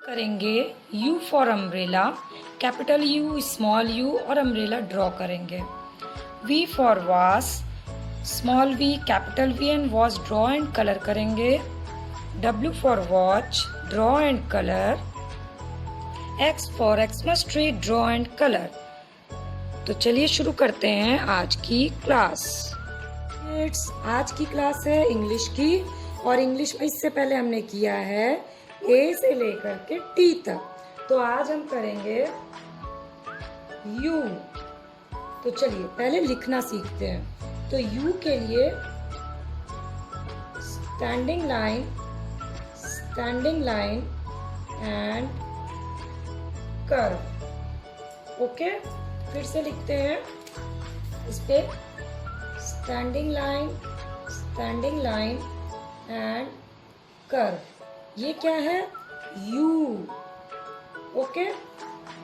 करेंगे U for umbrella, capital U, small u और umbrella draw करेंगे। V for vase, small v, capital V and vase draw and colour करेंगे। W for watch, draw and colour. X for Xmas tree, draw and colour. तो चलिए शुरू करते हैं आज की क्लास। आज की क्लास है इंग्लिश की, और इंग्लिश में इससे पहले हमने किया है ए से लेकर के टी तक। तो आज हम करेंगे यू। तो चलिए पहले लिखना सीखते हैं। तो यू के लिए standing line and curve. Okay, फिर से लिखते हैं इस पे स्टैंडिंग लाइन एंड कर्व। ये क्या है? U. Okay,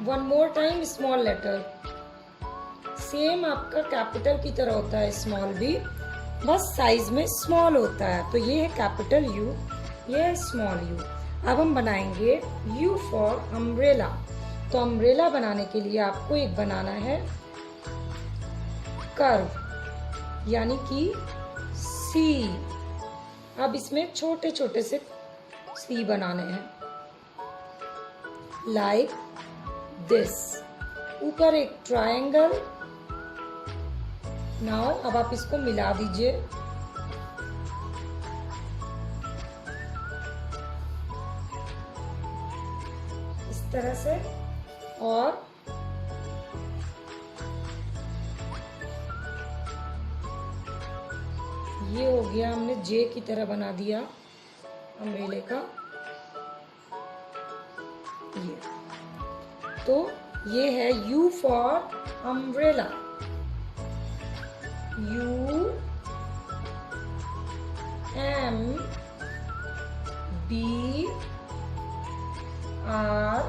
one more time, small letter. Same आपका कैपिटल की तरह होता है स्मॉल भी, बस साइज में स्मॉल होता है। तो ये है कैपिटल यू, ये है स्मॉल यू। अब हम बनाएंगे यू फॉर अम्ब्रेला। तो अम्ब्रेला बनाने के लिए आपको एक बनाना है कर्व, यानी कि सी। अब इसमें छोटे छोटे से सी बनाने हैं, लाइक दिस। ऊपर एक ट्रायंगल। नाउ अब आप इसको मिला दीजिए। इस तरह से। और ये हो गया, हमने जे की तरह बना दिया अम्ब्रेले का। ये तो ये है U for umbrella. U M B R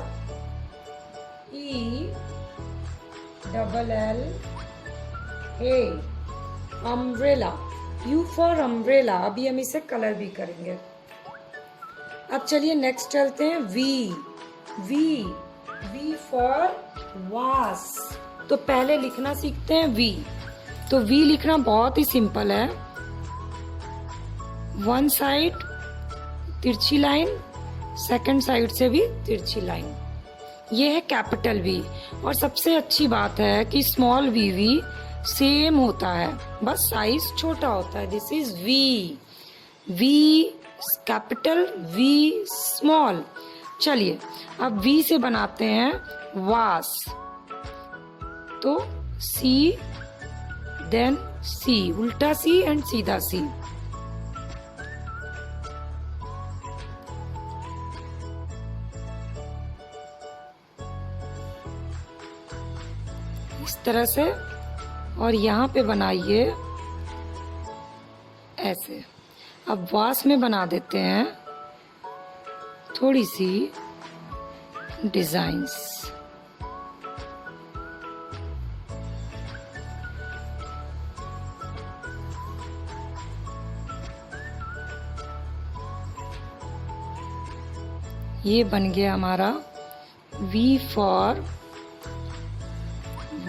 E double L A, umbrella. U for umbrella. अभी हम इसे कलर भी करेंगे। अब चलिए नेक्स्ट चलते हैं वी फॉर वास। तो पहले लिखना सीखते हैं वी। तो वी लिखना बहुत ही सिंपल है। वन साइड तिरछी लाइन, सेकंड साइड से भी तिरछी लाइन। ये है कैपिटल वी। और सबसे अच्छी बात है कि स्मॉल वी सेम होता है, बस साइज छोटा होता है। This is V capital, V small. चलिए अब वी से बनाते हैं वास। तो सी, देन सी, उल्टा सी एंड सीधा सी। इस तरह से। और यहाँ पे बनाइए ऐसे। अब वास में बना देते हैं थोड़ी सी डिजाइन्स। ये बन गया हमारा वी फॉर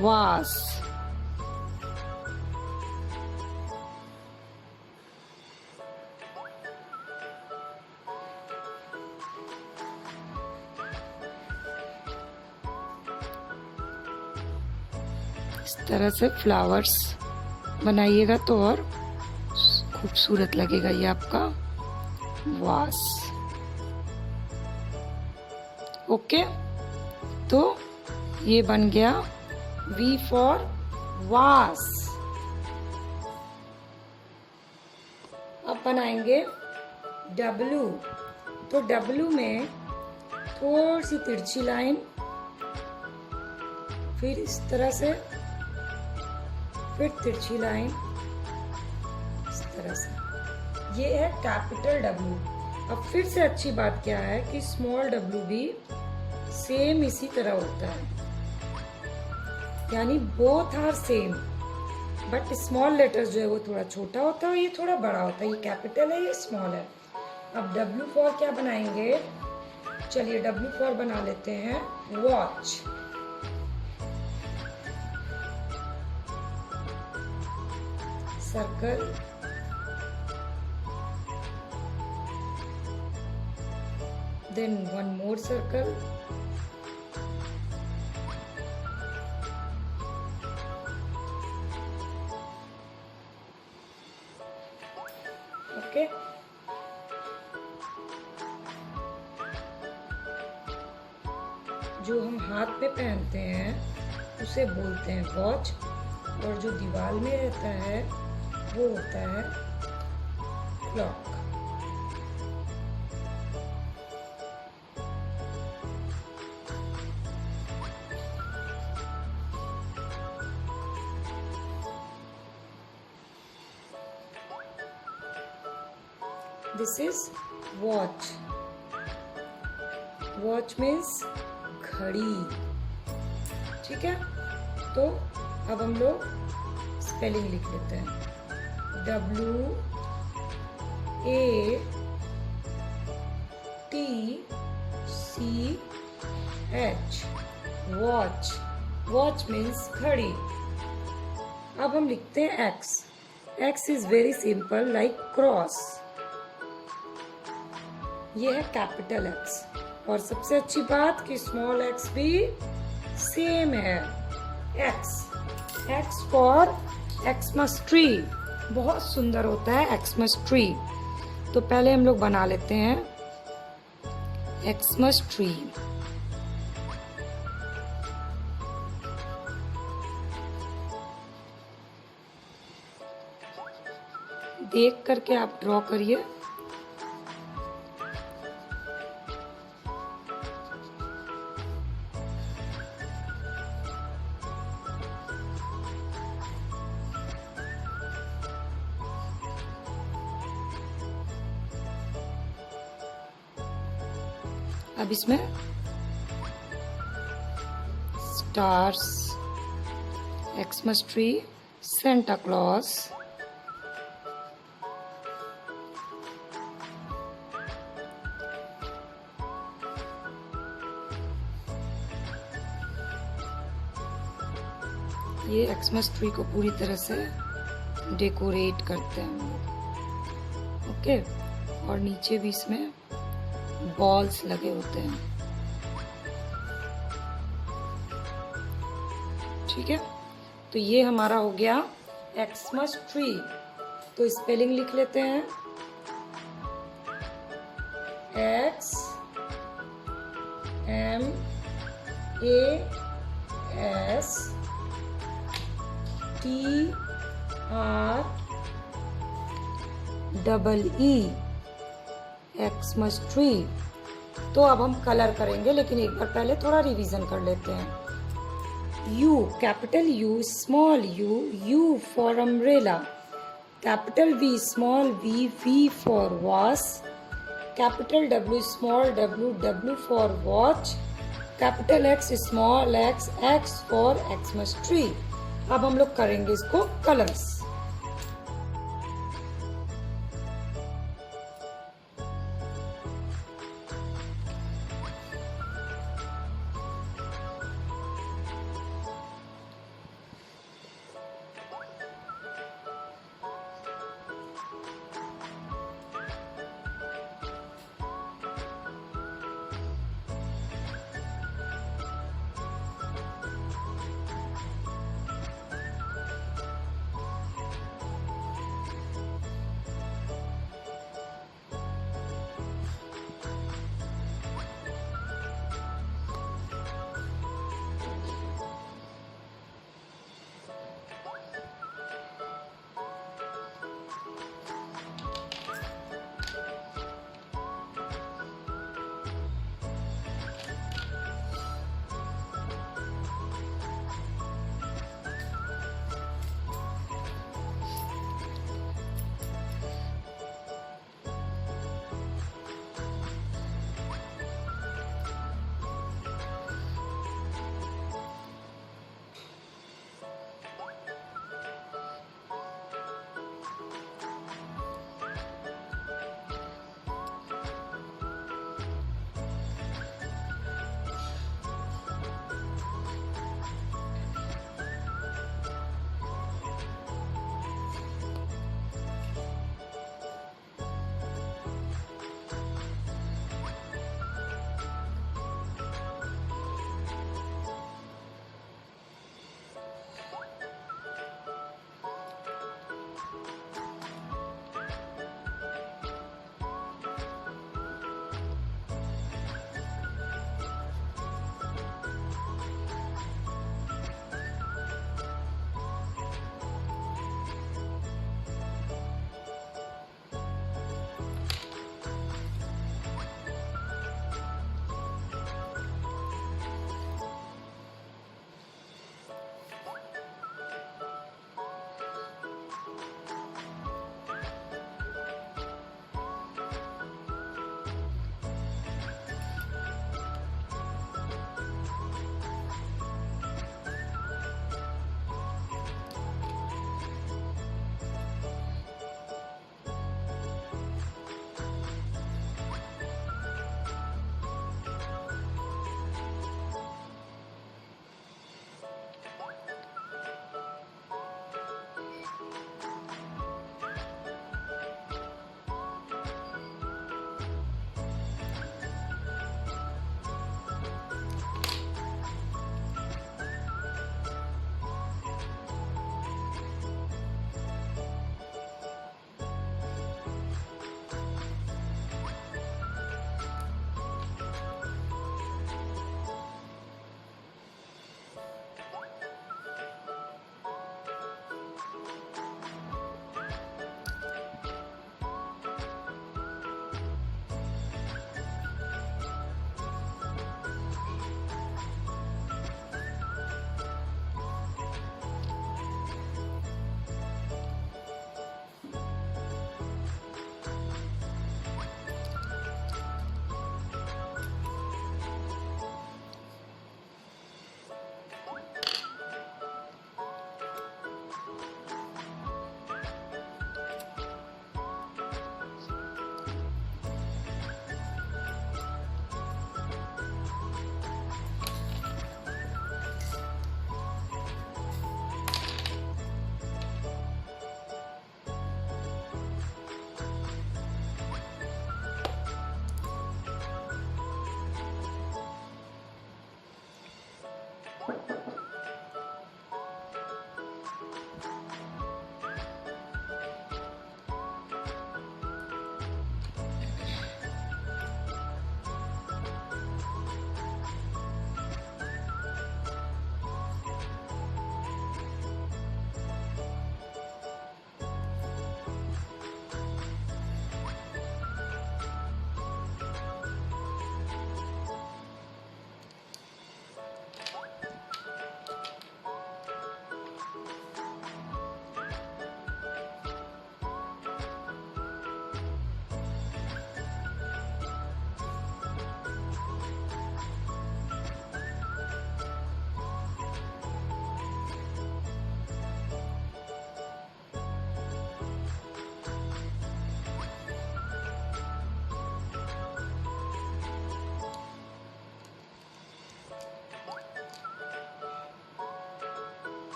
वास। इस तरह से फ्लावर्स बनाइएगा तो और खूबसूरत लगेगा ये आपका वास। ओके, तो ये बन गया वी फॉर वास। अब बनाएंगे डब्लू। तो डब्लू में थोड़ी सी तिरछी लाइन, फिर इस तरह से, फिर तिरछी लाइन, इस तरह से। ये है कैपिटल डब्लू। अब फिर से अच्छी बात क्या है कि स्मॉल डब्लू भी सेम इसी तरह होता है, यानी both are same, but small letters जो है वो थोड़ा छोटा होता है और ये थोड़ा बड़ा होता है। ये कैपिटल है, ये स्मॉल है। अब W फॉर क्या बनाएंगे? चलिए W फॉर बना लेते हैं watch. Circle, then one more circle, okay, जो हम हाथ पे पहनते हैं उसे बोलते हैं वॉच, और जो दीवार में रहता है वो होता है clock. This is watch. Watch means घड़ी। ठीक है, तो अब हम लोग स्पेलिंग लिख लेते हैं। WATCH, watch. वॉच मीन्स घड़ी। अब हम लिखते हैं X। X is very simple, like cross. ये है कैपिटल X। और सबसे अच्छी बात कि स्मॉल x भी सेम है। X for Xmas tree. बहुत सुंदर होता है एक्समस ट्री। तो पहले हम लोग बना लेते हैं एक्समस ट्री। देख करके आप ड्रॉ करिए। अब इसमें stars, Xmas tree, Santa Claus, ये एक्समस ट्री को पूरी तरह से डेकोरेट करते हैं हम लोग। ओके, और नीचे भी इसमें बॉल्स लगे होते हैं। ठीक है, तो ये हमारा हो गया एक्समस ट्री। तो स्पेलिंग लिख लेते हैं। XMASTREE, Xmas tree. तो अब हम कलर करेंगे, लेकिन एक बार पहले थोड़ा रिवीजन कर लेते हैं। U, capital U, small U, U for umbrella. Capital V, small V, V for watch. Capital W, small W, W for watch. Capital X, small X, X for Xmas tree. अब हम लोग करेंगे इसको colours.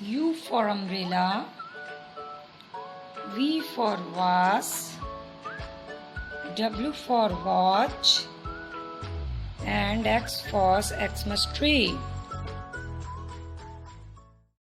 U for umbrella, V for vase, W for watch, and X for Xmas tree.